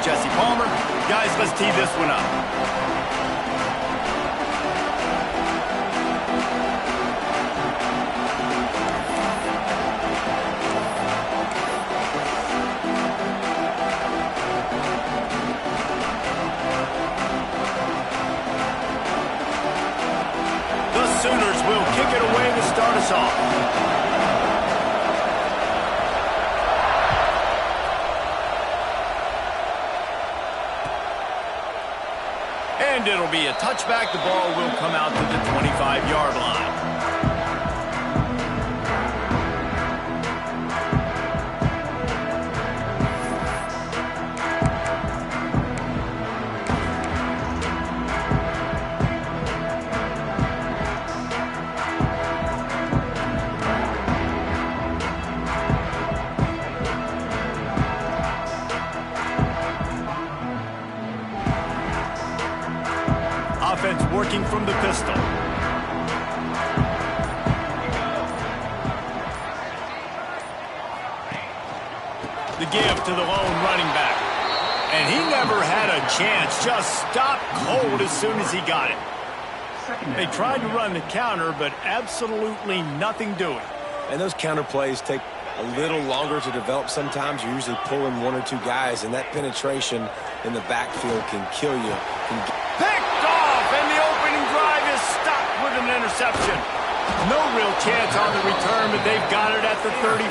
Jesse Palmer. Guys, let's tee this one up. The Sooners will kick it away to start us off. And it'll be a touchback. The ball will come out to the 25-yard line. Offense working from the pistol. The give to the lone running back. And he never had a chance. Just stopped cold as soon as he got it. They tried to run the counter, but absolutely nothing doing. And those counter plays take a little longer to develop sometimes. You're usually pulling one or two guys, and that penetration in the backfield can kill you. Picked off, and the opening drive is stopped with an interception. No real chance on the return, but they've got it at the 34.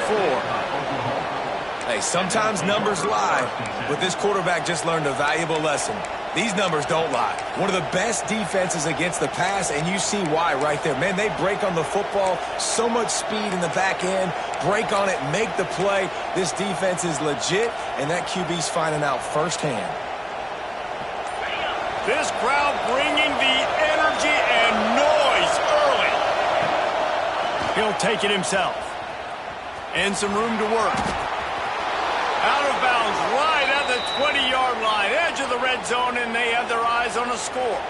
Hey, sometimes numbers lie, but this quarterback just learned a valuable lesson. These numbers don't lie. One of the best defenses against the pass, and you see why right there. Man, they break on the football, so much speed in the back end, break on it, make the play. This defense is legit, and that QB's finding out firsthand. This crowd bringing the energy and noise early. He'll take it himself. And some room to work. Out of bounds, right at the 20-yard line, edge of the red zone, and they have their eyes on a score.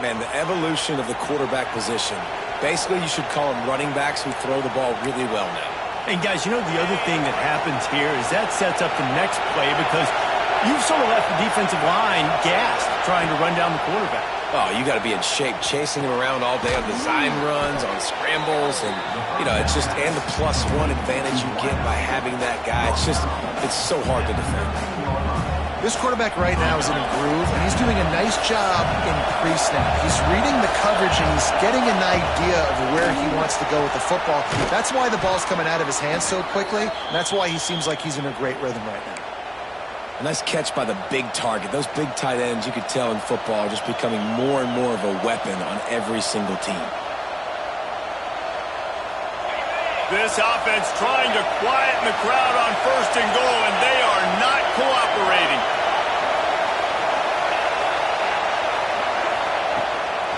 Man, the evolution of the quarterback position. Basically, you should call them running backs who throw the ball really well now. And guys, you know the other thing that happens here is that sets up the next play because you've sort of left the defensive line gassed trying to run down the quarterback. Oh, you got to be in shape, chasing him around all day on design runs, on scrambles, and, you know, it's just, and the +1 advantage you get by having that guy. It's so hard to defend. This quarterback right now is in a groove, and he's doing a nice job in pre-snap. He's reading the coverage, and he's getting an idea of where he wants to go with the football. That's why the ball's coming out of his hands so quickly, and that's why he seems like he's in a great rhythm right now. A nice catch by the big target. Those big tight ends, you could tell in football, are just becoming more and more of a weapon on every single team. This offense trying to quieten the crowd on 1st and goal, and they are not cooperating.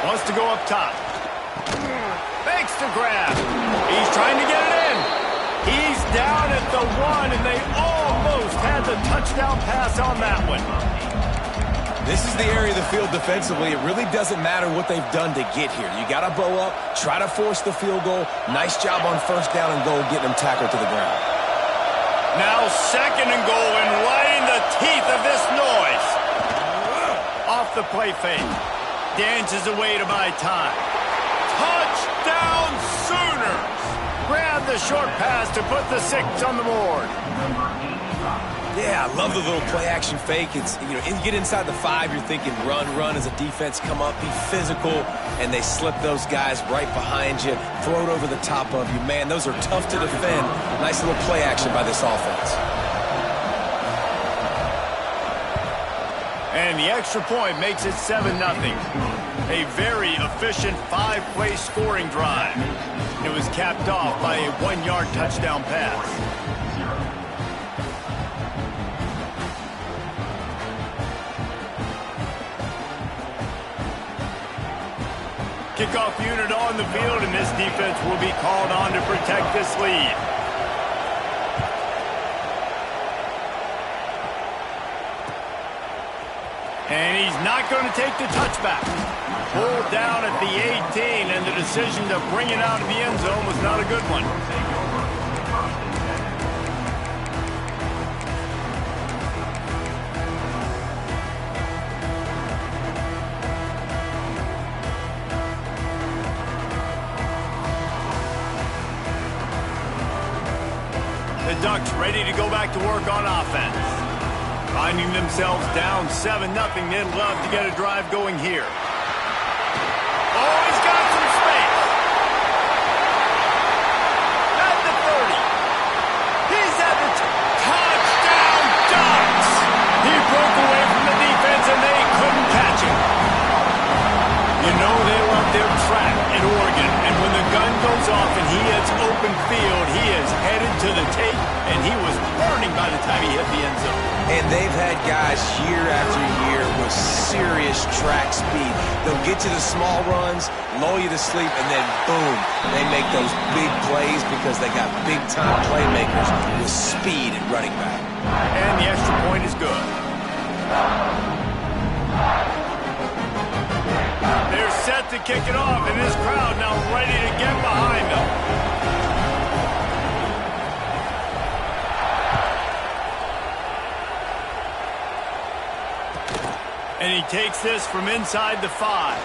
Wants to go up top. Fakes the grab. He's trying to get it in. He's down at the 1, and they almost had the touchdown pass on that one. This is the area of the field defensively. It really doesn't matter what they've done to get here. You got to bow up, try to force the field goal. Nice job on 1st down and goal, getting them tackled to the ground. Now 2nd and goal, and right in the teeth of this noise. Off the play fake. Dances away to buy time. Touchdown Sooners! Grab the short pass to put the 6 on the board. Yeah, I love the little play-action fake. It's, you know, you get inside the 5, you're thinking run as a defense, come up, be physical, and they slip those guys right behind you, throw it over the top of you. Man, those are tough to defend. Nice little play-action by this offense. And the extra point makes it 7-0. A very efficient 5-play scoring drive. It was capped off by a 1-yard touchdown pass. Kickoff unit on the field, and this defense will be called on to protect this lead. And he's not going to take the touchback. Pulled down at the 18, and the decision to bring it out of the end zone was not a good one. Ducks ready to go back to work on offense. Finding themselves down 7-0, they'd love to get a drive going here. Oh, he's got some space. At the 30. He's at the touchdown Ducks. He broke away from the defense and they couldn't catch him. You know they love their track at Oregon, and when the gun goes off and he hits open field, he is headed to the tape, and he was burning by the time he hit the end zone. And they've had guys year after year with serious track speed. They'll get you the small runs, lull you to sleep, and then boom, they make those big plays because they got big-time playmakers with speed at running back. And the extra point is good. They're set to kick it off, and this crowd now ready to get behind them. And he takes this from inside the 5.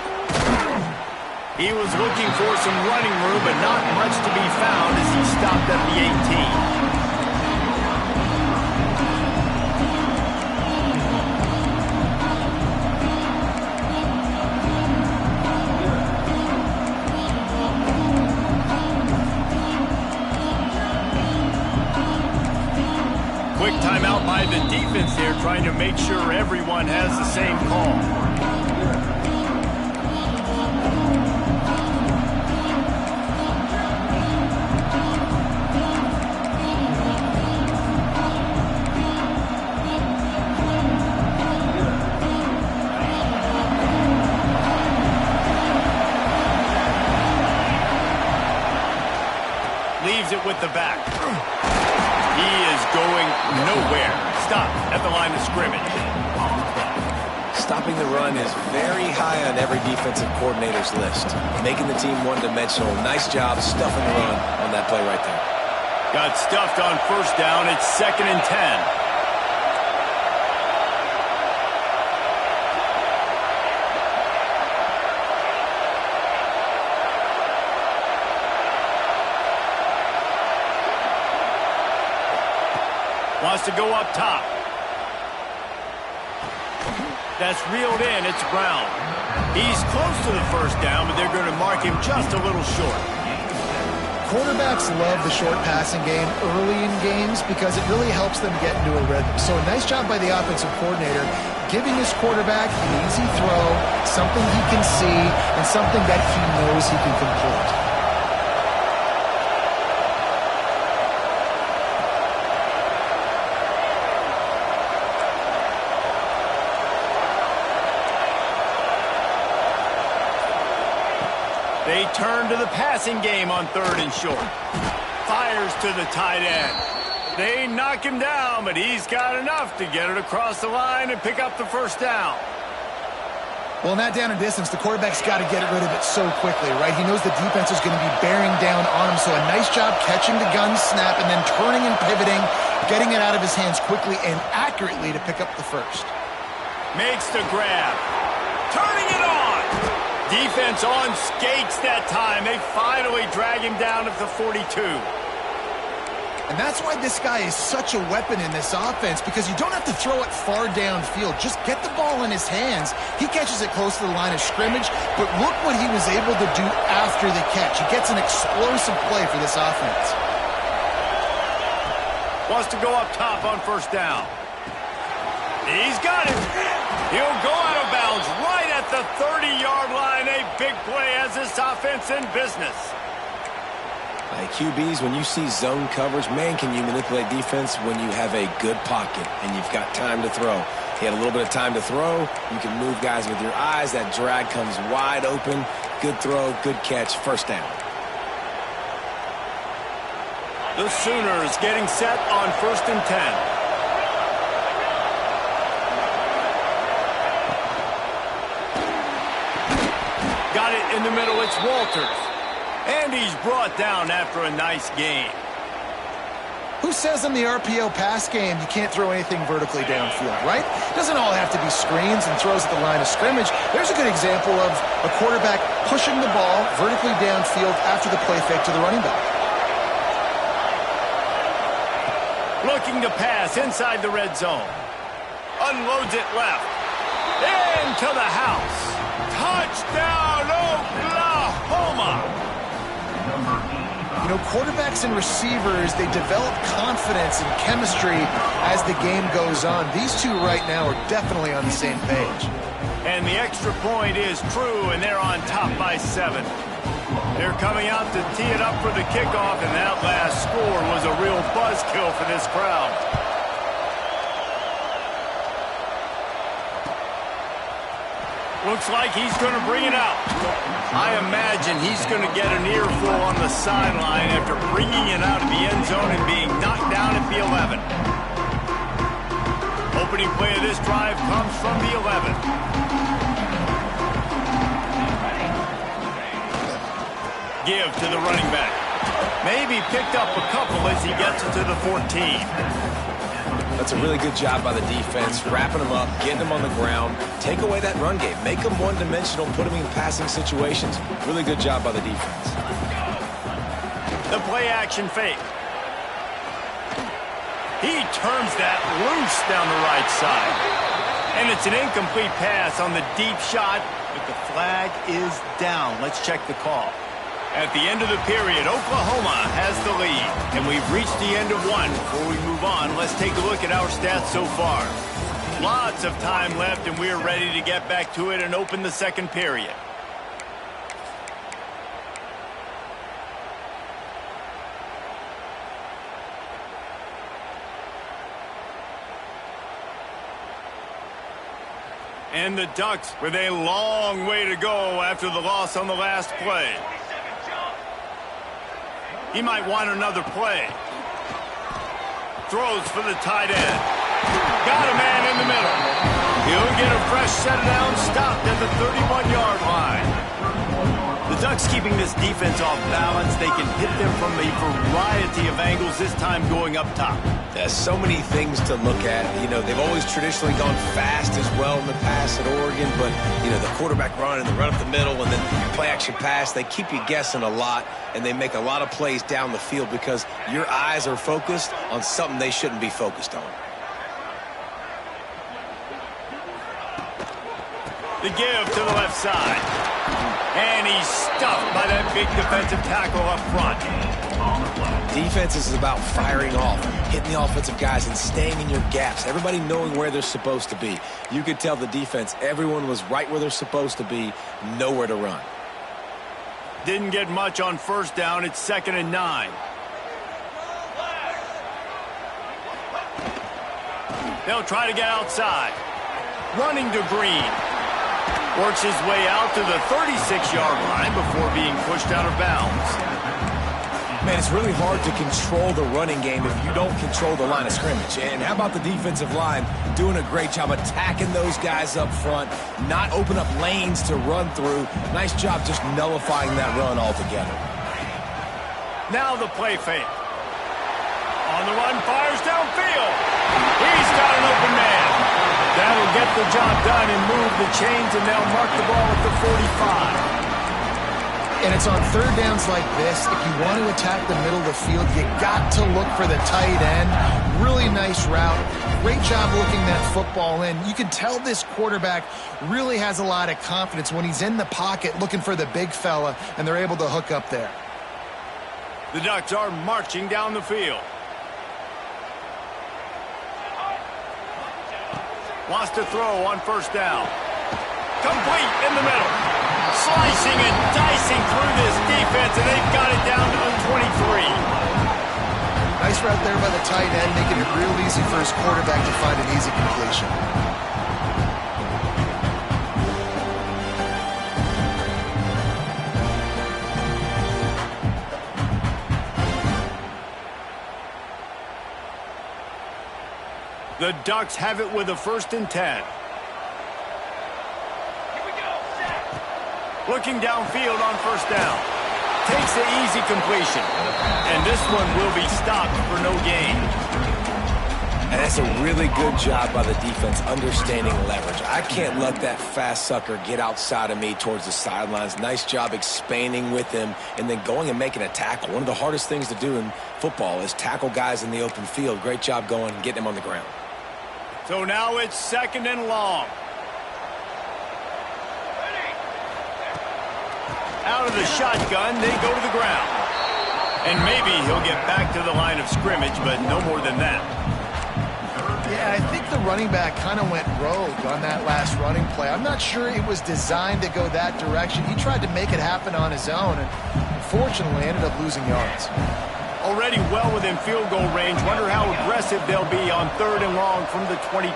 He was looking for some running room, but not much to be found as he stopped at the 18. Quick timeout by the defense there, trying to make sure everyone has the same call. Leaves it with the back. He is going nowhere. Stop at the line of scrimmage. Stopping the run is very high on every defensive coordinator's list. Making the team one-dimensional. Nice job stuffing the run on that play right there. Got stuffed on first down. It's 2nd and 10. Wants to go up top. That's reeled in. It's Brown. He's close to the first down, but they're going to mark him just a little short. Quarterbacks love the short passing game early in games because it really helps them get into a rhythm. So a nice job by the offensive coordinator giving his quarterback an easy throw, something he can see, and something that he knows he can complete. They turn to the passing game on 3rd and short. Fires to the tight end. They knock him down, but he's got enough to get it across the line and pick up the first down. Well, in that down and distance, the quarterback's got to get rid of it so quickly, right? He knows the defense is going to be bearing down on him, so a nice job catching the gun snap and then turning and pivoting, getting it out of his hands quickly and accurately to pick up the first. Makes the grab. Turning it on. Defense on skates that time. They finally drag him down at the 42. And that's why this guy is such a weapon in this offense, because you don't have to throw it far downfield. Just get the ball in his hands. He catches it close to the line of scrimmage, but look what he was able to do after the catch. He gets an explosive play for this offense. Wants to go up top on first down. He's got it. He'll go out of bounds right at the 30-yard line. A big play as this offense in business. Hey, QBs, when you see zone coverage, man, can you manipulate defense when you have a good pocket and you've got time to throw. He had a little bit of time to throw. You can move guys with your eyes. That drag comes wide open. Good throw, good catch, first down. The Sooners getting set on 1st and 10. Got it in the middle. It's Walters. And he's brought down after a nice game. Who says in the RPO pass game you can't throw anything vertically downfield, right? It doesn't all have to be screens and throws at the line of scrimmage. There's a good example of a quarterback pushing the ball vertically downfield after the play fake to the running back. Looking to pass inside the red zone. Unloads it left. Into the house. Touchdown, Oklahoma! You know, quarterbacks and receivers, they develop confidence and chemistry as the game goes on. These two right now are definitely on the same page. And the extra point is true, and they're on top by 7. They're coming out to tee it up for the kickoff, and that last score was a real buzzkill for this crowd. Looks like he's going to bring it out. I imagine he's going to get an earful on the sideline after bringing it out of the end zone and being knocked down at the 11. Opening play of this drive comes from the 11. Give to the running back. Maybe picked up a couple as he gets it to the 14. That's a really good job by the defense, wrapping them up, getting them on the ground. Take away that run game. Make them one-dimensional, put them in passing situations. Really good job by the defense. The play-action fake. He turns that loose down the right side. And it's an incomplete pass on the deep shot, but the flag is down. Let's check the call. At the end of the period, Oklahoma has the lead. And we've reached the end of one. Before we move on, let's take a look at our stats so far. Lots of time left, and we're ready to get back to it and open the second period. And the Ducks with a long way to go after the loss on the last play. He might want another play. Throws for the tight end. Got a man in the middle. He'll get a fresh set down, stopped at the 31-yard line. The Ducks keeping this defense off balance. They can hit them from a variety of angles, this time going up top. There's so many things to look at. You know, they've always traditionally gone fast as well in the past at Oregon, but, you know, the quarterback run and the run up the middle and then play-action pass, they keep you guessing a lot, and they make a lot of plays down the field because your eyes are focused on something they shouldn't be focused on. The give to the left side. And he's stuffed by that big defensive tackle up front. Defense is about firing off, hitting the offensive guys and staying in your gaps. Everybody knowing where they're supposed to be. You could tell the defense, everyone was right where they're supposed to be, nowhere to run. Didn't get much on first down. It's 2nd and 9. They'll try to get outside. Running to Green. Works his way out to the 36-yard line before being pushed out of bounds. Man, it's really hard to control the running game if you don't control the line of scrimmage. And how about the defensive line doing a great job attacking those guys up front, not open up lanes to run through. Nice job just nullifying that run altogether. Now the play fake. On the run, fires downfield. He's got an open man. That'll get the job done and move the chains, and they'll mark the ball at the 45. And it's on third downs like this, if you want to attack the middle of the field, you got to look for the tight end. Really nice route. Great job looking that football in. You can tell this quarterback really has a lot of confidence when he's in the pocket looking for the big fella, and they're able to hook up there. The Ducks are marching down the field. Wants to throw on first down. Complete in the middle. Slicing and dicing through this defense, and they've got it down to the 23. Nice route there by the tight end, making it real easy for his quarterback to find an easy completion. The Ducks have it with a 1st and 10. Looking downfield on first down. Takes the easy completion. And this one will be stopped for no gain. And that's a really good job by the defense understanding leverage. I can't let that fast sucker get outside of me towards the sidelines. Nice job expanding with him and then going and making a tackle. One of the hardest things to do in football is tackle guys in the open field. Great job going and getting them on the ground. So now it's 2nd and long. Out of the shotgun, they go to the ground. And maybe he'll get back to the line of scrimmage, but no more than that. Yeah, I think the running back kind of went rogue on that last running play. I'm not sure it was designed to go that direction. He tried to make it happen on his own, and unfortunately ended up losing yards. Already well within field goal range. Wonder how aggressive they'll be on 3rd and long from the 22.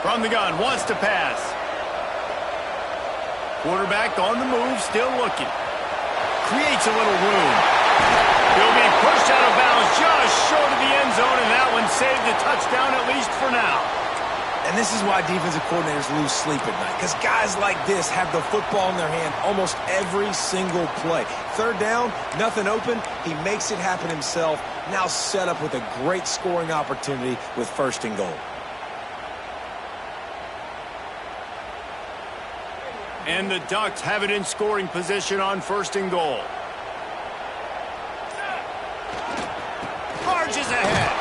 From the gun, wants to pass. Quarterback on the move, still looking. Creates a little room. He'll be pushed out of bounds just short of the end zone, and that one saved a touchdown at least for now. And this is why defensive coordinators lose sleep at night, because guys like this have the football in their hand almost every single play. 3rd down, nothing open. He makes it happen himself. Now set up with a great scoring opportunity with 1st and goal. And the Ducks have it in scoring position on 1st and goal. Marches ahead.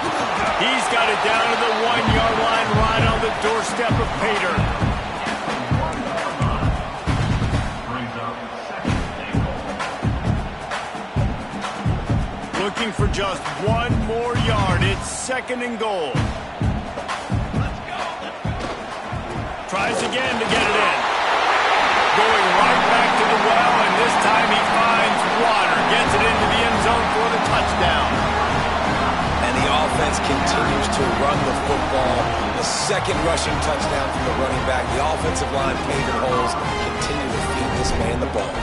He's got it down to the 1-yard line right on the doorstep of Pater. Looking for just 1 more yard. It's 2nd and goal. Tries again to get it in. Going right back to the well, and this time he finds water. Gets it into the end zone for the touchdown. And the offense continues to run the football. The 2nd rushing touchdown from the running back. The offensive line paving holes. Continue to feed this man the ball.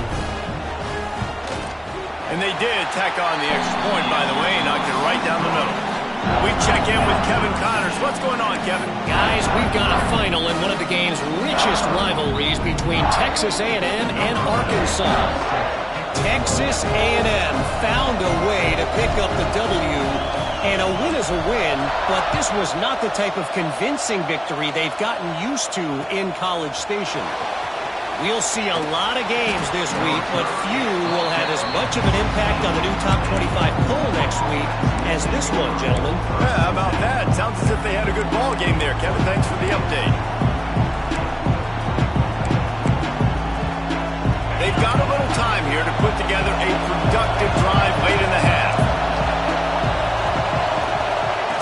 And they did tack on the extra point, by the way, knocked it right down the middle. We check in with Kevin Connors. What's going on, Kevin? Guys, we've got a final in one of the game's richest rivalries between Texas A&M and Arkansas. Texas A&M found a way to pick up the W, and a win is a win, but this was not the type of convincing victory they've gotten used to in College Station. We'll see a lot of games this week, but few will have as much of an impact on the new top 25 poll next week as this one, gentlemen. Yeah, how about that? Sounds as if they had a good ball game there, Kevin. Thanks for the update. They've got a little time here to put together a productive drive late in the half.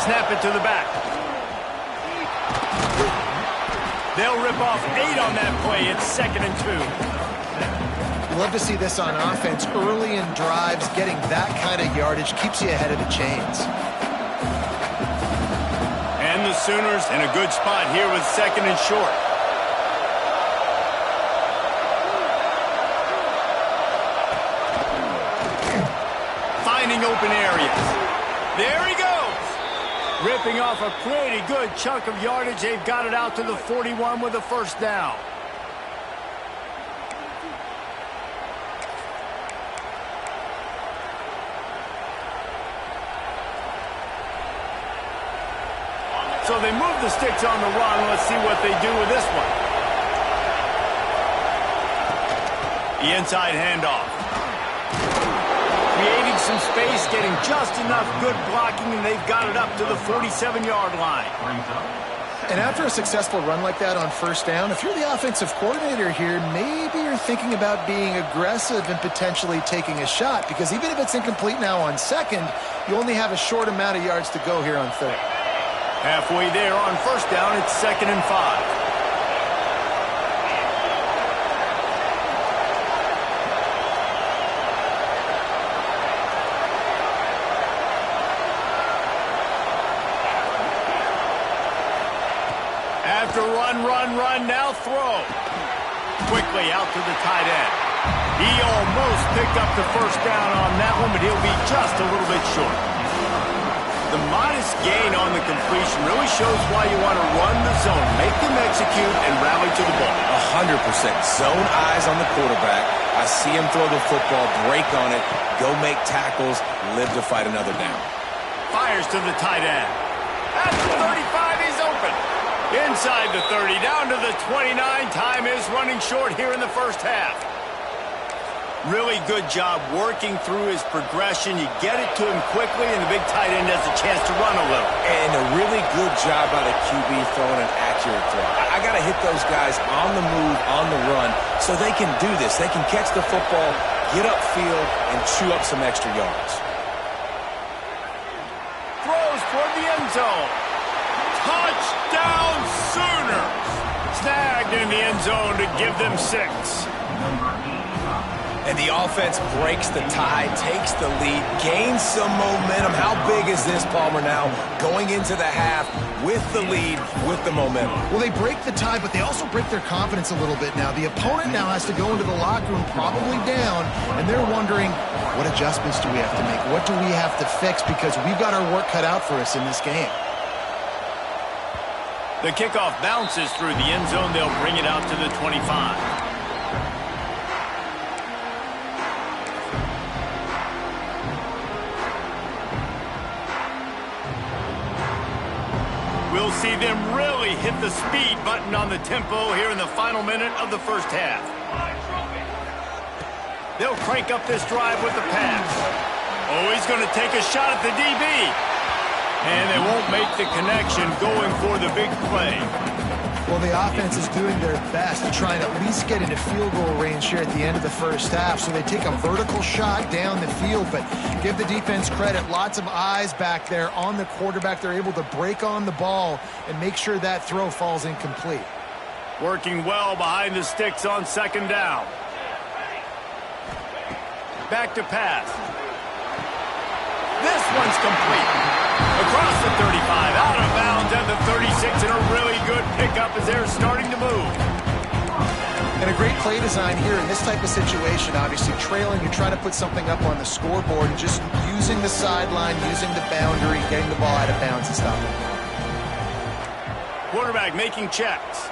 Snap it to the back. They'll rip off 8 on that play. It's 2nd and 2. Love to see this on offense. Early in drives, getting that kind of yardage keeps you ahead of the chains. And the Sooners in a good spot here with 2nd and short. Finding open areas. There he goes. Ripping off a pretty good chunk of yardage. They've got it out to the 41 with a 1st down. So they move the sticks on the run. Let's see what they do with this one. The inside handoff. Creating some space, getting just enough good blocking, and they've got it up to the 47-yard line. And after a successful run like that on 1st down, if you're the offensive coordinator here, maybe you're thinking about being aggressive and potentially taking a shot, because even if it's incomplete now on 2nd, you only have a short amount of yards to go here on 3rd. Halfway there on 1st down, it's 2nd and 5. After run, now throw. Quickly out to the tight end. He almost picked up the 1st down on that one, but he'll be just a little bit short. The modest gain on the completion really shows why you want to run the zone, make them execute, and rally to the ball. 100%. Zone eyes on the quarterback. I see him throw the football, break on it, go make tackles, live to fight another down. Fires to the tight end. At the 35, he's open. Inside the 30, down to the 29. Time is running short here in the first half. Really good job working through his progression. You get it to him quickly, and the big tight end has a chance to run a little. And a really good job by the QB throwing an accurate throw. I got to hit those guys on the move, on the run, so they can do this. They can catch the football, get upfield, and chew up some extra yards. Throws toward the end zone. Touchdown Sooners! Snagged in the end zone to give them 6. And the offense breaks the tie, takes the lead, gains some momentum. How big is this, Palmer, now? Going into the half with the lead, with the momentum. Well, they break the tie, but they also break their confidence a little bit now. The opponent now has to go into the locker room probably down, and they're wondering, what adjustments do we have to make? What do we have to fix? Because we've got our work cut out for us in this game. The kickoff bounces through the end zone. They'll bring it out to the 25. We'll see them really hit the speed button on the tempo here in the final minute of the first half. They'll crank up this drive with the pass. Oh, he's going to take a shot at the DB. And they won't make the connection going for the big play. Well, the offense is doing their best to try and at least get into field goal range here at the end of the first half. So they take a vertical shot down the field, but give the defense credit. Lots of eyes back there on the quarterback. They're able to break on the ball and make sure that throw falls incomplete. Working well behind the sticks on second down. Back to pass. This one's complete. Across the 35, out of bounds at the 36, and a really good pickup as they're starting to move. And a great play design here in this type of situation. Obviously, trailing, you're trying to put something up on the scoreboard, and just using the sideline, using the boundary, getting the ball out of bounds and stopping. Quarterback making checks.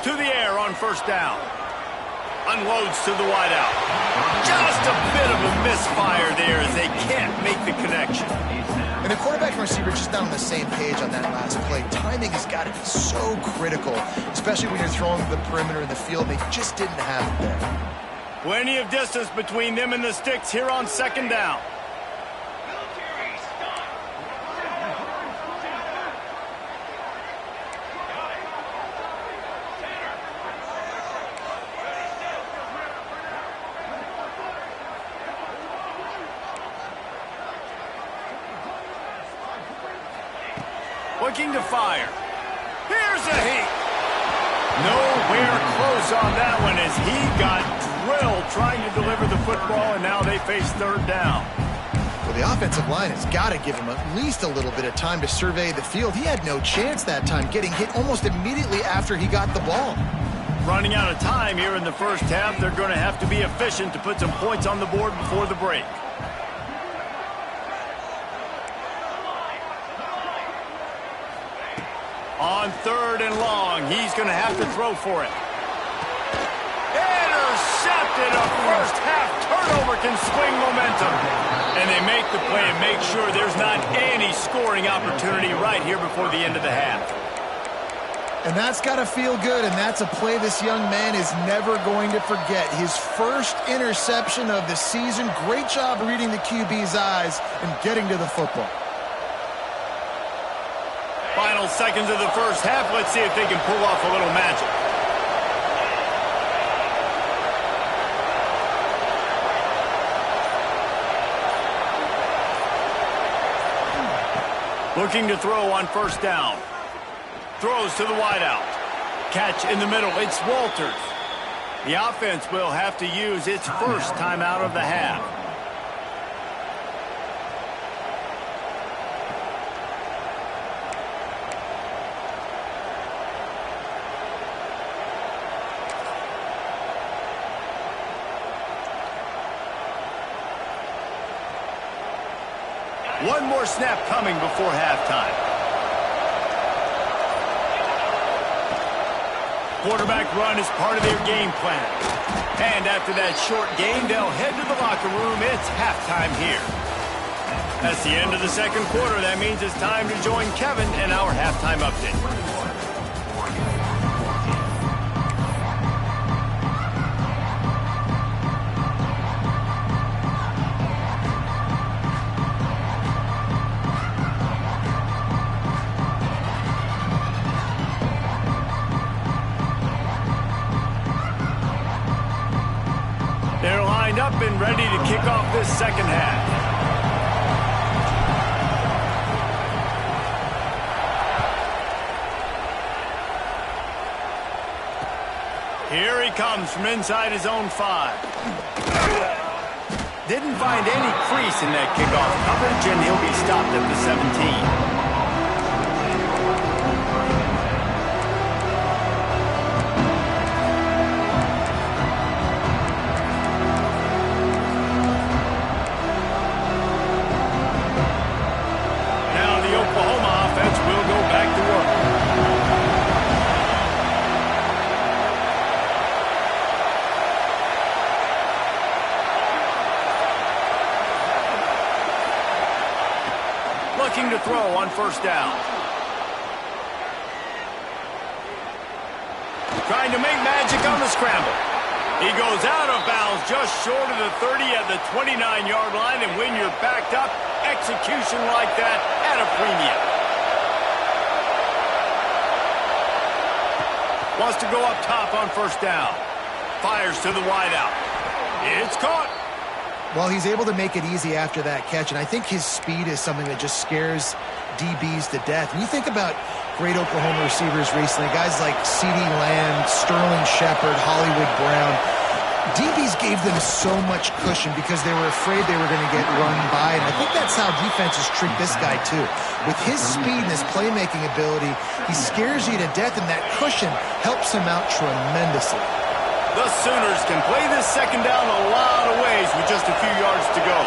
To the air on first down. Unloads to the wideout. Just a bit of a misfire there as they can't make the connection. And the quarterback and receiver just not on the same page on that last play. Timing has got to be so critical, especially when you're throwing the perimeter in the field. They just didn't have it there. Plenty of distance between them and the sticks here on second down. Looking to fire. Here's a heat. Nowhere close on that one as he got drilled trying to deliver the football, and now they face third down. Well, the offensive line has got to give him at least a little bit of time to survey the field. He had no chance that time, getting hit almost immediately after he got the ball. Running out of time here in the first half, they're going to have to be efficient to put some points on the board before the break. On third and long, he's going to have to throw for it. Intercepted. A first half turnover can swing momentum. And they make the play and make sure there's not any scoring opportunity right here before the end of the half. And that's got to feel good, and that's a play this young man is never going to forget. His first interception of the season. Great job reading the QB's eyes and getting to the football. Final seconds of the first half. Let's see if they can pull off a little magic. Looking to throw on first down. Throws to the wideout. Catch in the middle. It's Walters. The offense will have to use its first timeout of the half. One more snap coming before halftime. Quarterback run is part of their game plan. And after that short game, they'll head to the locker room. It's halftime here. That's the end of the second quarter. That means it's time to join Kevin and our halftime update. They're lined up and ready to kick off this second half. Here he comes from inside his own 5. Didn't find any crease in that kickoff coverage, and he'll be stopped at the 17. Looking to throw on first down. Trying to make magic on the scramble. He goes out of bounds just short of the 30 at the 29-yard line, and when you're backed up, execution like that at a premium. Wants to go up top on first down. Fires to the wideout. It's caught. Well, he's able to make it easy after that catch, and I think his speed is something that just scares DBs to death. When you think about great Oklahoma receivers recently, guys like CeeDee Lamb, Sterling Shepard, Hollywood Brown, DBs gave them so much cushion because they were afraid they were going to get run by, and I think that's how defenses treat this guy too. With his speed and his playmaking ability, he scares you to death, and that cushion helps him out tremendously. The Sooners can play this second down a lot of ways with just a few yards to go.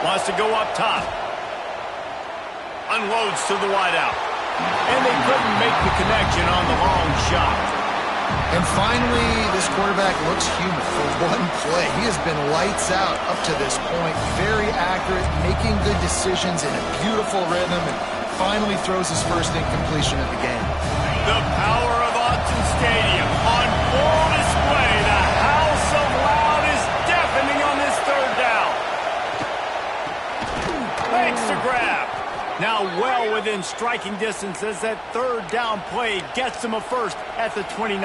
Wants to go up top. Unloads to the wideout. And they couldn't make the connection on the long shot. And finally, this quarterback looks human for one play. He has been lights out up to this point. Very accurate, making good decisions in a beautiful rhythm, and finally throws his first incompletion of the game. The power of Autzen Stadium on full display. The house of loud is deafening on this third down. Makes the grab. Now well within striking distance as that third down play gets him a first at the 29.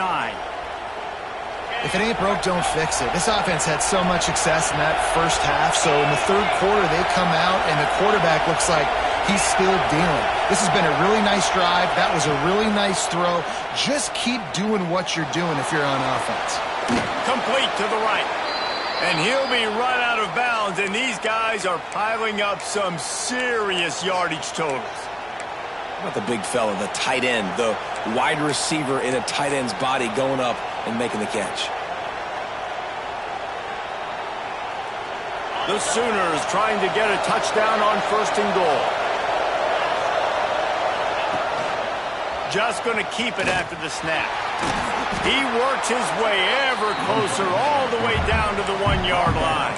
If it ain't broke, don't fix it. This offense had so much success in that first half, so in the third quarter they come out and the quarterback looks like he's still dealing. This has been a really nice drive. That was a really nice throw. Just keep doing what you're doing if you're on offense. Complete to the right. And he'll be run out of bounds, and these guys are piling up some serious yardage totals. How about the big fella, the tight end, the wide receiver in a tight end's body going up and making the catch? The Sooners trying to get a touchdown on first and goal. Just going to keep it after the snap. He works his way ever closer all the way down to the 1-yard line.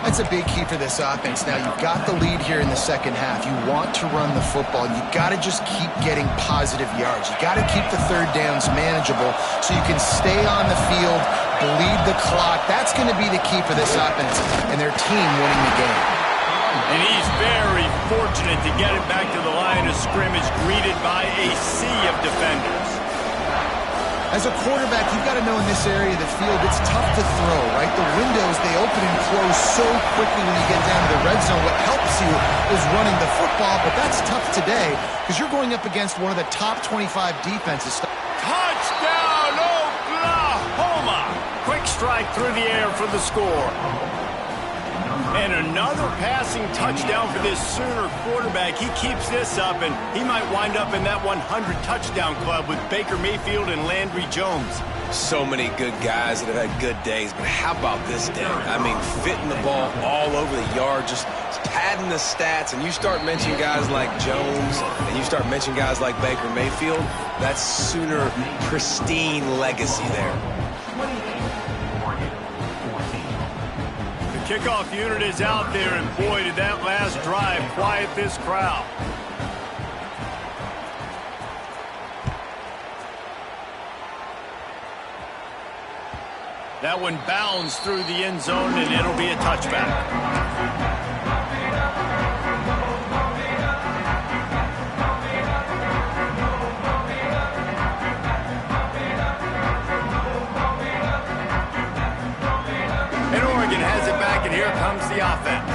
That's a big key for this offense. Now, you've got the lead here in the second half. You want to run the football. You've got to just keep getting positive yards. You've got to keep the third downs manageable so you can stay on the field, bleed the clock. That's going to be the key for this offense and their team winning the game. And he's very fortunate to get it back to the line of scrimmage, greeted by a sea of defenders. As a quarterback, you've got to know in this area of the field, it's tough to throw, right? The windows, they open and close so quickly when you get down to the red zone. What helps you is running the football, but that's tough today because you're going up against one of the top 25 defenses. Touchdown, Oklahoma! Quick strike through the air for the score. And another passing touchdown for this Sooner quarterback. He keeps this up, and he might wind up in that 100 touchdown club with Baker Mayfield and Landry Jones. So many good guys that have had good days, but how about this day? I mean, fitting the ball all over the yard, just padding the stats, and you start mentioning guys like Jones, and you start mentioning guys like Baker Mayfield, that's Sooner pristine legacy there. The kickoff unit is out there, and boy, did that last drive quiet this crowd. That one bounds through the end zone, and it'll be a touchback. Has it back, and here comes the offense.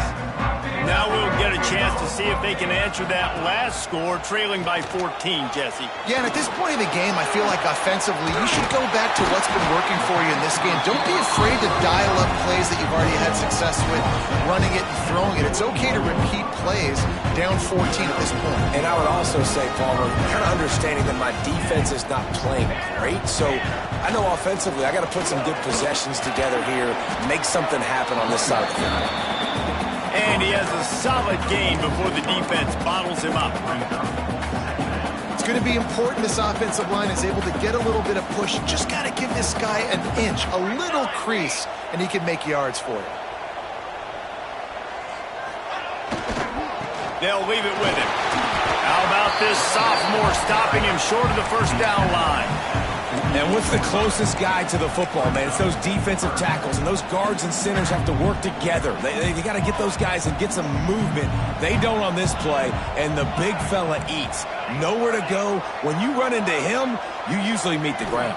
Now we'll get a chance to see if they can answer that last score, trailing by 14, Jesse. Yeah, and at this point in the game, I feel like offensively, you should go back to what's been working for you in this game. Don't be afraid to dial up plays that you've already had success with, running it and throwing it. It's okay to repeat plays down 14 at this point. And I would also say, Palmer, kind of understanding that my defense is not playing great, so I know offensively I got to put some good possessions together here, make something happen on this side of the field. And he has a solid gain before the defense bottles him up. It's going to be important this offensive line is able to get a little bit of push. Just got to give this guy an inch, a little crease, and he can make yards for you. They'll leave it with him. How about this sophomore stopping him short of the first down line? And what's the closest guy to the football, man? It's those defensive tackles, and those guards and centers have to work together. They got to get those guys and get some movement. They don't on this play, and the big fella eats. Nowhere to go. When you run into him, you usually meet the ground.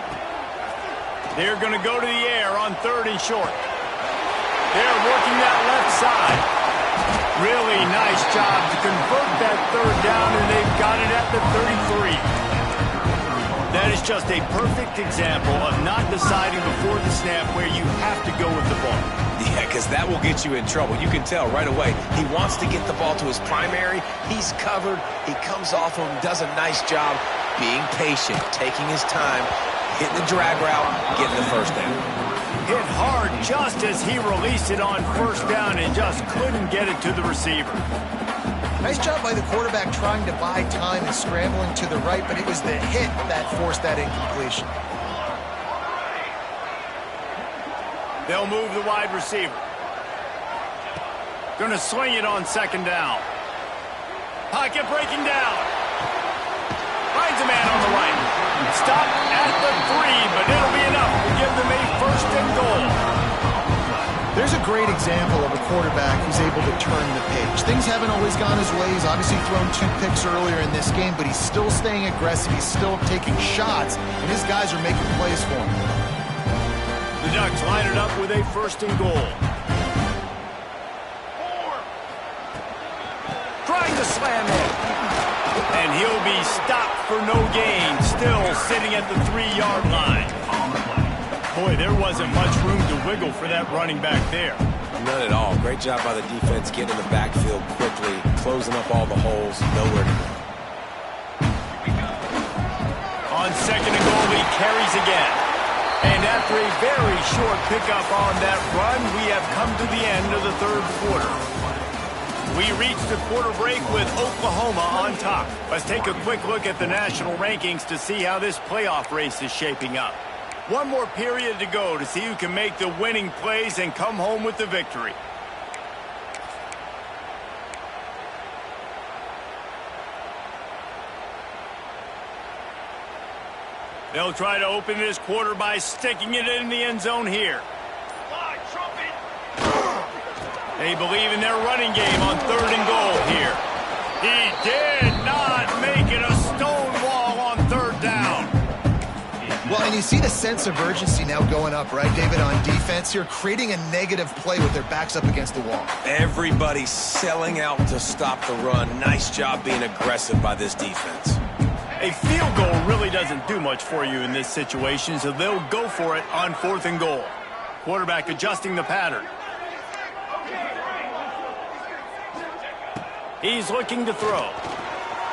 They're going to go to the air on 3rd and short. They're working that left side. Really nice job to convert that 3rd down, and they've got it at the 33. That is just a perfect example of not deciding before the snap where you have to go with the ball. Yeah, because that will get you in trouble. You can tell right away he wants to get the ball to his primary. He's covered. He comes off of him, does a nice job being patient, taking his time, hitting the drag route, getting the first down. Hit hard just as he released it on 1st down and just couldn't get it to the receiver. Nice job by the quarterback trying to buy time and scrambling to the right, but it was the hit that forced that incompletion. They'll move the wide receiver. Going to swing it on 2nd down. Pocket breaking down. Finds a man on the right. Stop at the 3, but it'll be enough to give them a 1st and goal. There's a great example of a quarterback who's able to turn the page. Things haven't always gone his way. He's obviously thrown 2 picks earlier in this game, but he's still staying aggressive. He's still taking shots, and his guys are making plays for him. The Ducks line it up with a 1st and goal. Trying to slam it. And he'll be stopped for no gain, still sitting at the 3-yard line. Boy, there wasn't much room to wiggle for that running back there. None at all. Great job by the defense getting in the backfield quickly, closing up all the holes, nowhere to go. On 2nd and goal, he carries again. And after a very short pickup on that run, we have come to the end of the 3rd quarter. We reached the quarter break with Oklahoma on top. Let's take a quick look at the national rankings to see how this playoff race is shaping up. One more period to go to see who can make the winning plays and come home with the victory. They'll try to open this quarter by sticking it in the end zone here. They believe in their running game on 3rd and goal here. He did not make it a stone wall on 3rd down. Well, and you see the sense of urgency now going up, right, David, on defense here, creating a negative play with their backs up against the wall. Everybody's selling out to stop the run. Nice job being aggressive by this defense. A field goal really doesn't do much for you in this situation, so they'll go for it on 4th and goal. Quarterback adjusting the pattern. He's looking to throw.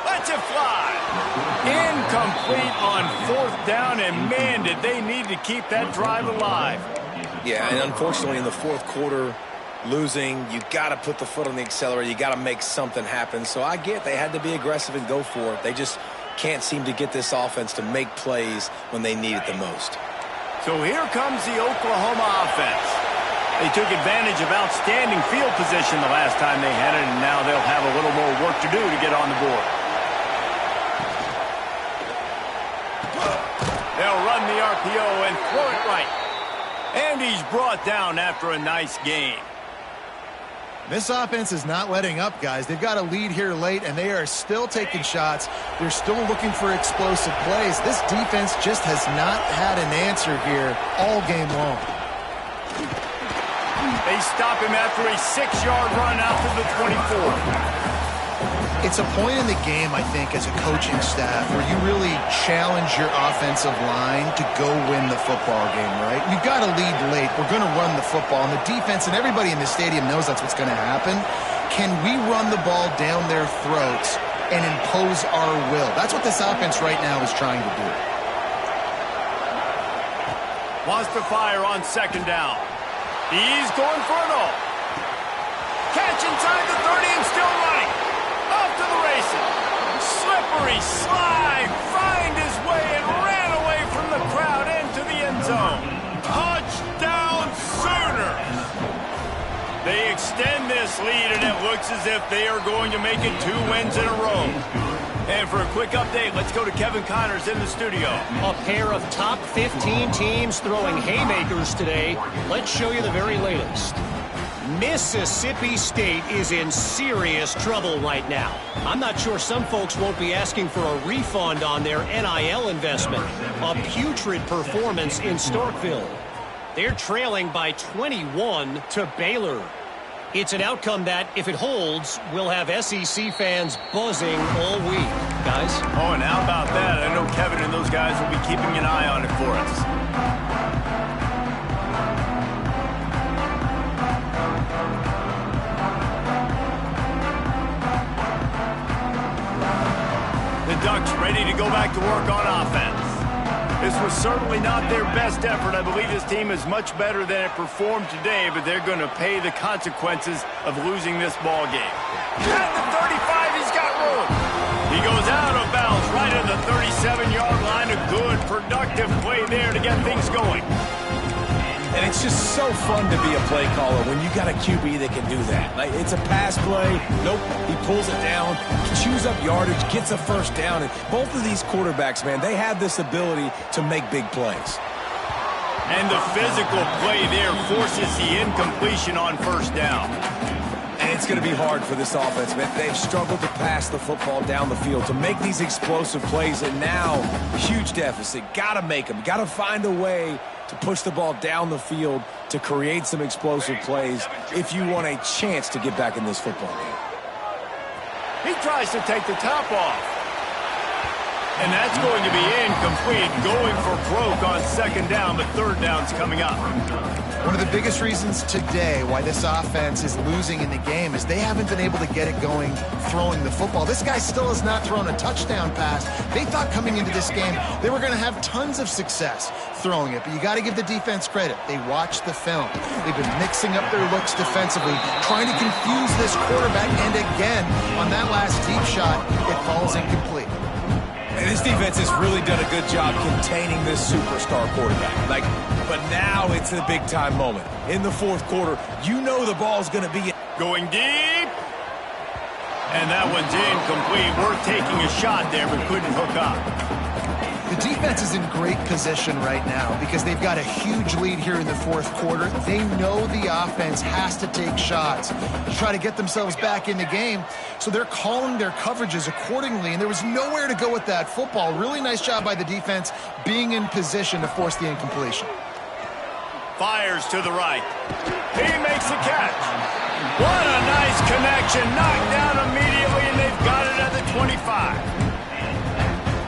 Lets it fly. Incomplete on 4th down, and man, did they need to keep that drive alive. Yeah, and unfortunately in the 4th quarter, losing, you got to put the foot on the accelerator. You got to make something happen. So I get they had to be aggressive and go for it. They just can't seem to get this offense to make plays when they need it the most. So here comes the Oklahoma offense. They took advantage of outstanding field position the last time they had it, and now they'll have a little more work to do to get on the board. They'll run the RPO and throw it right. And he's brought down after a nice gain. This offense is not letting up, guys. They've got a lead here late, and they are still taking shots. They're still looking for explosive plays. This defense just has not had an answer here all game long. They stop him after a 6-yard run out to the 24. It's a point in the game, I think, as a coaching staff where you really challenge your offensive line to go win the football game, right? You've got to lead late. We're going to run the football. And the defense and everybody in the stadium knows that's what's going to happen. Can we run the ball down their throats and impose our will? That's what this offense right now is trying to do. Wants to fire on 2nd down. He's going for it all. Catch inside the 30 and still running. Off to the races. Slippery slide. Find his way and ran away from the crowd into the end zone. Touchdown Sooners. They extend this lead, and it looks as if they are going to make it 2 wins in a row. And for a quick update, let's go to Kevin Connors in the studio. A pair of top 15 teams throwing haymakers today. Let's show you the very latest. Mississippi State is in serious trouble right now. I'm not sure some folks won't be asking for a refund on their NIL investment. A putrid performance in Starkville. They're trailing by 21 to Baylor. It's an outcome that, if it holds, will have SEC fans buzzing all week. Guys? Oh, and how about that? I know Kevin and those guys will be keeping an eye on it for us. The Ducks ready to go back to work on offense. This was certainly not their best effort. I believe this team is much better than it performed today, but they're going to pay the consequences of losing this ball game. At the 35, he's got room. He goes out of bounds right at the 37-yard line. A good, productive play there to get things going. And it's just so fun to be a play caller when you got a QB that can do that. Like, it's a pass play. Nope, he pulls it down, chews up yardage, gets a 1st down. And both of these quarterbacks, man, they have this ability to make big plays. And the physical play there forces the incompletion on 1st down. And it's going to be hard for this offense, man. They've struggled to pass the football down the field, to make these explosive plays, and now, huge deficit. Got to make them. Got to find a way to push the ball down the field to create some explosive plays if you want a chance to get back in this football game. He tries to take the top off. And that's going to be incomplete, going for broke on 2nd down, but 3rd down's coming up. One of the biggest reasons today why this offense is losing in the game is they haven't been able to get it going throwing the football. This guy still has not thrown a touchdown pass. They thought coming into this game they were going to have tons of success throwing it, but you got to give the defense credit. They watched the film. They've been mixing up their looks defensively, trying to confuse this quarterback, and again, on that last deep shot, it falls incomplete. And this defense has really done a good job containing this superstar quarterback. But now it's a big-time moment. In the 4th quarter, you know the ball's going to be going deep. And that one's incomplete. We're taking a shot there, but couldn't hook up. The defense is in great position right now because they've got a huge lead here in the 4th quarter. They know the offense has to take shots to try to get themselves back in the game, so they're calling their coverages accordingly, and there was nowhere to go with that football. Really nice job by the defense being in position to force the incompletion. Fires to the right. He makes the catch. What a nice connection. Knocked down immediately, and they've got it at the 25.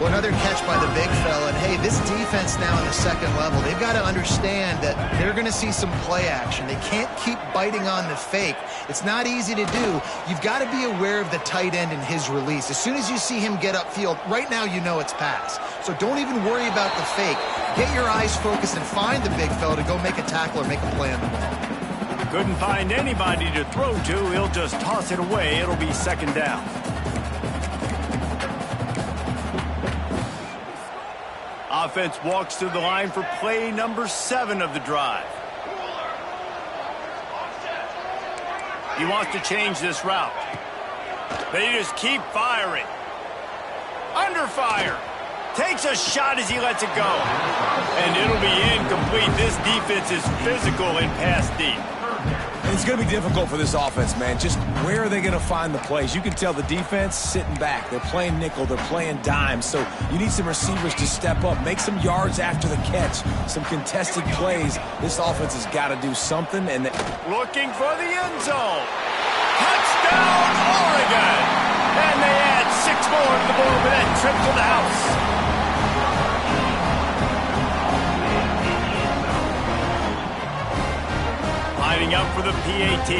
Well, another catch by the big fella. And, hey, this defense now in the second level, they've got to understand that they're going to see some play action. They can't keep biting on the fake. It's not easy to do. You've got to be aware of the tight end and his release. As soon as you see him get upfield, right now you know it's pass. So don't even worry about the fake. Get your eyes focused and find the big fella to go make a tackle or make a play on the ball. Couldn't find anybody to throw to. He'll just toss it away. It'll be second down. Offense walks to the line for play number 7 of the drive. He wants to change this route. They just keep firing. Under fire. Takes a shot as he lets it go. And it'll be incomplete. This defense is physical and pass deep. It's going to be difficult for this offense, man. Just where are they going to find the plays? You can tell the defense sitting back. They're playing nickel. They're playing dime. So you need some receivers to step up, make some yards after the catch, some contested plays. This offense has got to do something. And looking for the end zone. Touchdown, Oregon! And they add 6 more to the board with that trip to the house. Lining up for the PAT.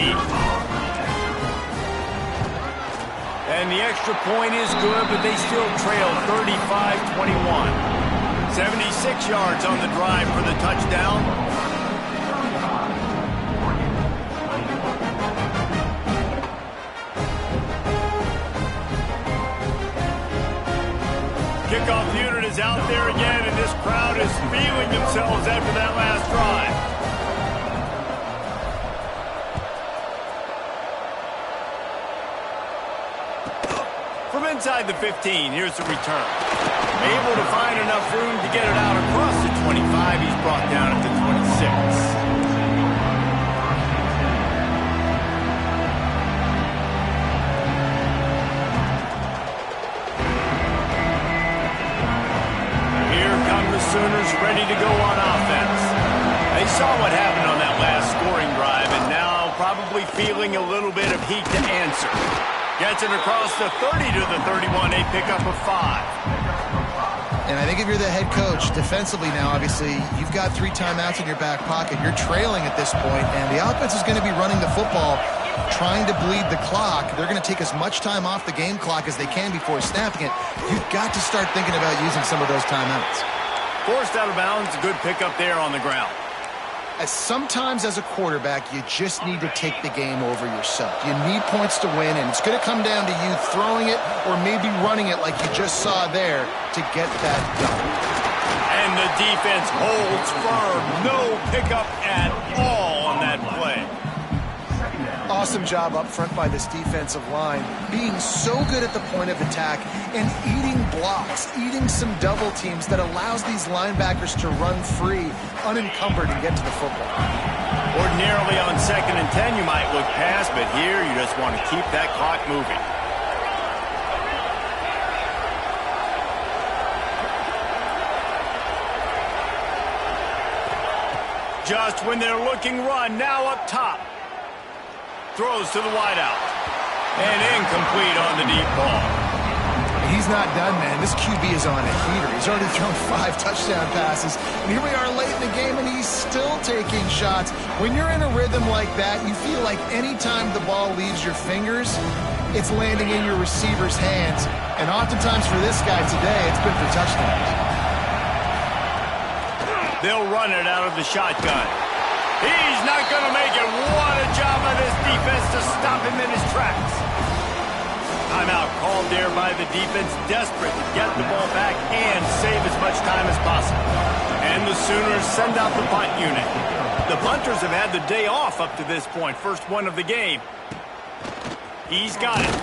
And the extra point is good, but they still trail 35-21. 76 yards on the drive for the touchdown. Kickoff unit is out there again, and this crowd is feeling themselves after that last drive. From inside the 15, here's the return. Able to find enough room to get it out across the 25. He's brought down at the 26. Here come the Sooners ready to go on offense. They saw what happened on that last scoring drive, and now probably feeling a little bit of heat to answer. Gets it across the 30 to the 31, a pickup of 5. And I think if you're the head coach, defensively now, obviously, you've got 3 timeouts in your back pocket. You're trailing at this point, and the offense is going to be running the football, trying to bleed the clock. They're going to take as much time off the game clock as they can before snapping it. You've got to start thinking about using some of those timeouts. Forced out of bounds, a good pickup there on the ground. Sometimes as a quarterback, you just need to take the game over yourself. You need points to win, and it's going to come down to you throwing it or maybe running it like you just saw there to get that done. And the defense holds firm. No pickup at all on that play. Awesome job up front by this defensive line, being so good at the point of attack and eating blocks, eating some double teams that allows these linebackers to run free, unencumbered, and get to the football. Ordinarily on 2nd and 10, you might look past, but here you just want to keep that clock moving. Just when they're looking run, now up top. Throws to the wideout. And incomplete on the deep ball. He's not done, man. This QB is on a heater. He's already thrown 5 touchdown passes. And here we are late in the game, and he's still taking shots. When you're in a rhythm like that, you feel like any time the ball leaves your fingers, it's landing in your receiver's hands. And oftentimes for this guy today, it's been for touchdowns. They'll run it out of the shotgun. He's not going to make it. What a job by this defense to stop him in his tracks. Timeout called there by the defense, desperate to get the ball back and save as much time as possible. And the Sooners send out the punt unit. The punters have had the day off up to this point. First one of the game. He's got it.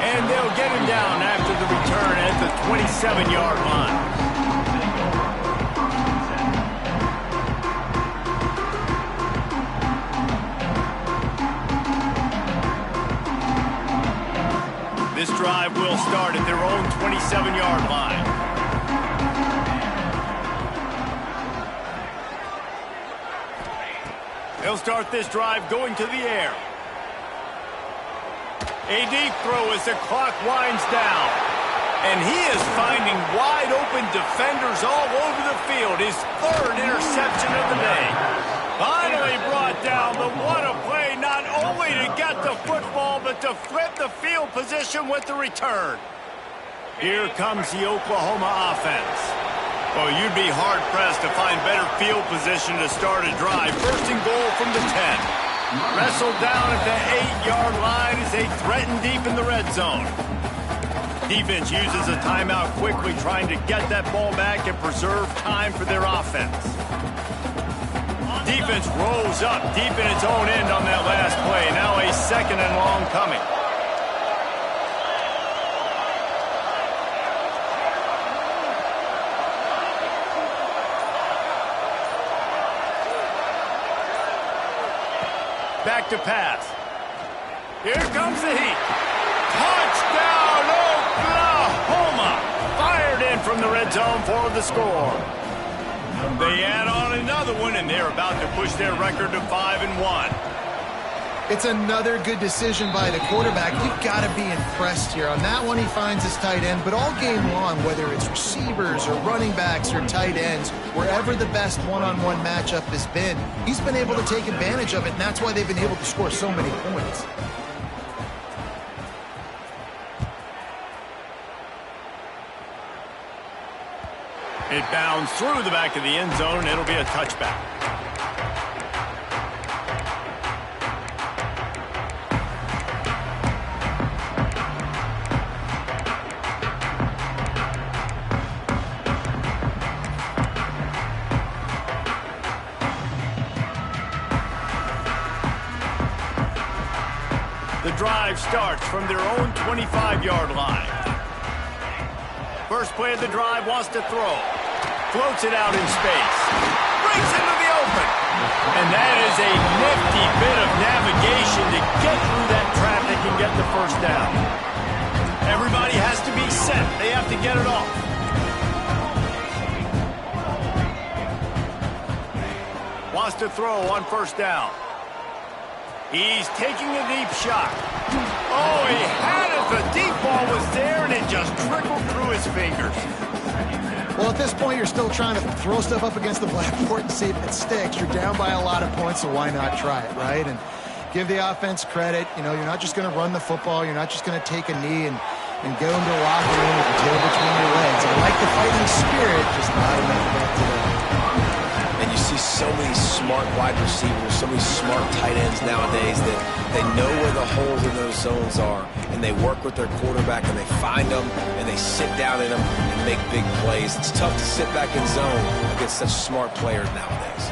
And they'll get him down after the return at the 27-yard line. This drive will start at their own 27-yard line. They'll start this drive going to the air. A deep throw as the clock winds down. And he is finding wide-open defenders all over the field. His third interception of the day. Finally brought down, but what a play, not only to get the football, but to flip the field position with the return. Here comes the Oklahoma offense. Well, you'd be hard-pressed to find better field position to start a drive. First and goal from the 10. Wrestled down at the 8-yard line as they threaten deep in the red zone. Defense uses a timeout quickly, trying to get that ball back and preserve time for their offense. Defense rolls up deep in its own end on that last play. Now a second and long coming. Back to pass. Here comes the heat. Touchdown, Oklahoma! Fired in from the red zone for the score. They add on another one, and they're about to push their record to 5-1. It's another good decision by the quarterback. You've got to be impressed here. On that one, he finds his tight end, but all game long, whether it's receivers or running backs or tight ends, wherever the best one-on-one matchup has been, he's been able to take advantage of it, and that's why they've been able to score so many points. It bounds through the back of the end zone, and it'll be a touchback. The drive starts from their own 25-yard line. First play of the drive, wants to throw. Floats it out in space. Breaks into the open. And that is a nifty bit of navigation to get through that traffic and get the first down. Everybody has to be set. They have to get it off. Wants to throw on first down. He's taking a deep shot. Oh, he had it. The deep ball was there, and it just trickled through his fingers. Well, at this point, you're still trying to throw stuff up against the blackboard and see if it sticks. You're down by a lot of points, so why not try it, right? And give the offense credit. You know, you're not just going to run the football. You're not just going to take a knee and go into a locker room with your tail between your legs. I like the fighting spirit, just not enough of that today. And you see so many smart wide receivers, so many smart tight ends nowadays that they know where the holes in those zones are, and they work with their quarterback, and they find them, and they sit down in them and make big plays. It's tough to sit back in zone against such smart players nowadays.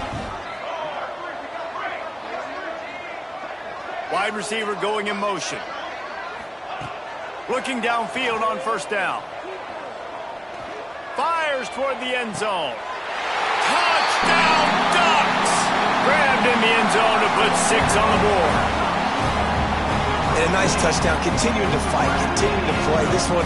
Wide receiver going in motion. Looking downfield on first down. Fires toward the end zone. Touchdown, Ducks! Grabbed in the end zone to put 6 on the board. And a nice touchdown, continuing to fight, continuing to play. This one,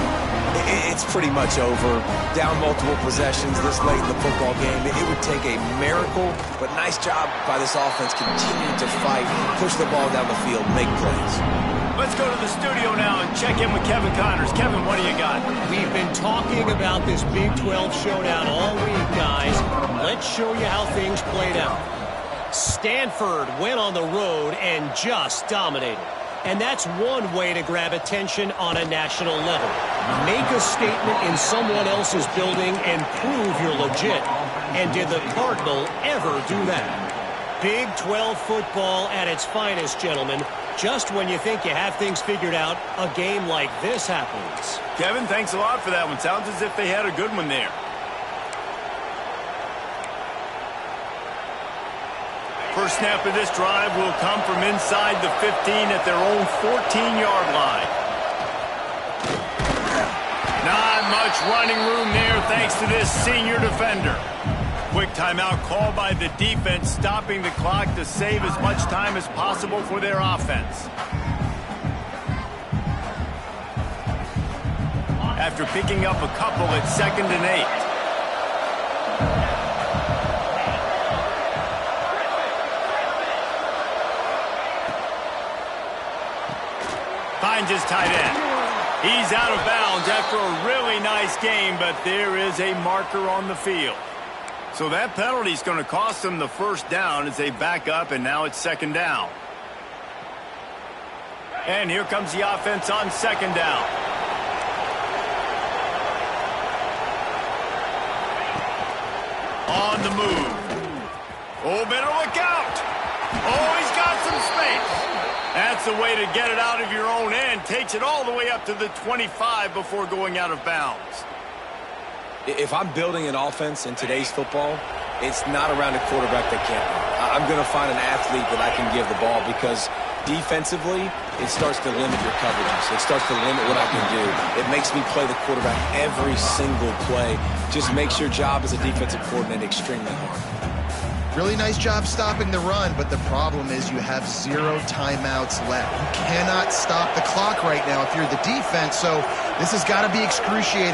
it's pretty much over. Down multiple possessions this late in the football game. It would take a miracle, but nice job by this offense continuing to fight, push the ball down the field, make plays. Let's go to the studio now and check in with Kevin Connors. Kevin, what do you got? We've been talking about this Big 12 showdown all week, guys. Let's show you how things played out. Stanford went on the road and just dominated. And that's one way to grab attention on a national level. Make a statement in someone else's building and prove you're legit. And did the Cardinal ever do that? Big 12 football at its finest, gentlemen. Just when you think you have things figured out, a game like this happens. Kevin, thanks a lot for that one. Sounds as if they had a good one there. First snap of this drive will come from inside the 15 at their own 14-yard line. Not much running room there thanks to this senior defender. Quick timeout called by the defense, stopping the clock to save as much time as possible for their offense. After picking up a couple at 2nd and 8. Finds his tight end. He's out of bounds after a really nice game, but there is a marker on the field. So that penalty is going to cost them the first down as they back up, and now it's second down. And here comes the offense on second down. On the move. Oh, better look out. Oh, he's got some space. That's the way to get it out of your own end. Takes it all the way up to the 25 before going out of bounds. If I'm building an offense in today's football, it's not around a quarterback that can't run. I'm going to find an athlete that I can give the ball because defensively, it starts to limit your coverages. It starts to limit what I can do. It makes me play the quarterback every single play. Just makes your job as a defensive coordinator extremely hard. Really nice job stopping the run, but the problem is you have 0 timeouts left. You cannot stop the clock right now if you're the defense, so this has got to be excruciating.